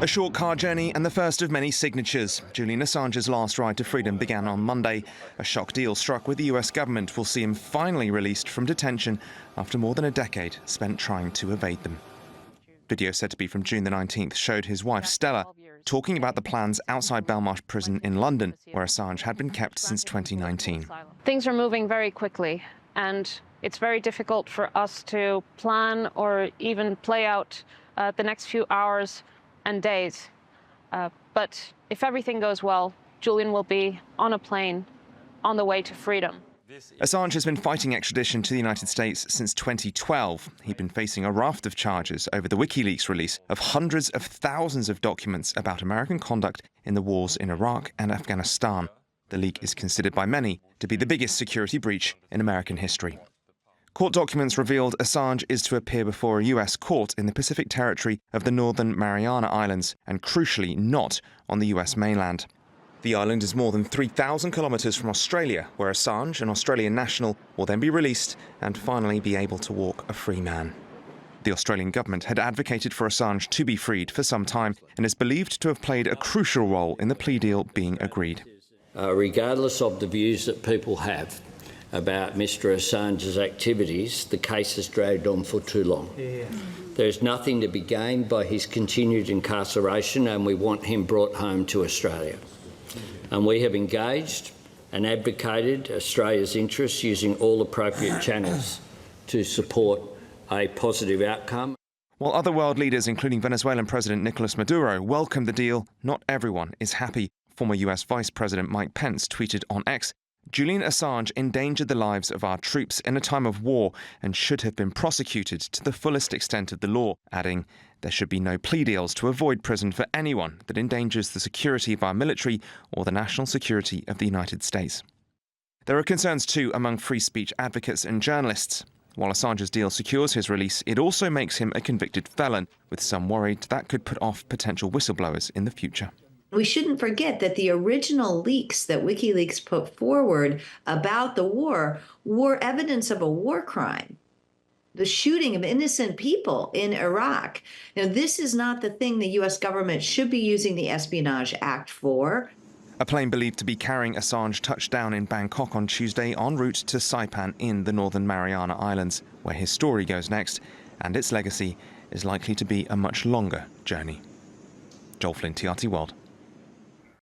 A short car journey and the first of many signatures. Julian Assange's last ride to freedom began on Monday. A shock deal struck with the US government will see him finally released from detention after more than a decade spent trying to evade them. Video said to be from June the 19th showed his wife Stella talking about the plans outside Belmarsh prison in London, where Assange had been kept since 2019. Things are moving very quickly, and it's very difficult for us to plan or even play out the next few hours and days. But if everything goes well, Julian will be on a plane on the way to freedom. Assange has been fighting extradition to the United States since 2012. He'd been facing a raft of charges over the WikiLeaks release of hundreds of thousands of documents about American conduct in the wars in Iraq and Afghanistan. The leak is considered by many to be the biggest security breach in American history. Court documents revealed Assange is to appear before a US court in the Pacific territory of the Northern Mariana Islands, and crucially not on the US mainland. The island is more than 3,000 kilometres from Australia, where Assange, an Australian national, will then be released and finally be able to walk a free man. The Australian government had advocated for Assange to be freed for some time and is believed to have played a crucial role in the plea deal being agreed. Regardless of the views that people have about Mr Assange's activities, the case has dragged on for too long. There is nothing to be gained by his continued incarceration, and we want him brought home to Australia. And we have engaged and advocated Australia's interests using all appropriate channels to support a positive outcome. While other world leaders, including Venezuelan President Nicolas Maduro, welcomed the deal, not everyone is happy. Former US Vice President Mike Pence tweeted on X, "Julian Assange endangered the lives of our troops in a time of war and should have been prosecuted to the fullest extent of the law," adding, "There should be no plea deals to avoid prison for anyone that endangers the security of our military or the national security of the United States." There are concerns too among free speech advocates and journalists. While Assange's deal secures his release, it also makes him a convicted felon, with some worried that could put off potential whistleblowers in the future. We shouldn't forget that the original leaks that WikiLeaks put forward about the war were evidence of a war crime, the shooting of innocent people in Iraq. Now, this is not the thing the U.S. government should be using the Espionage Act for. A plane believed to be carrying Assange touched down in Bangkok on Tuesday en route to Saipan in the Northern Mariana Islands, where his story goes next, and its legacy is likely to be a much longer journey. Joel Flynn, TRT World.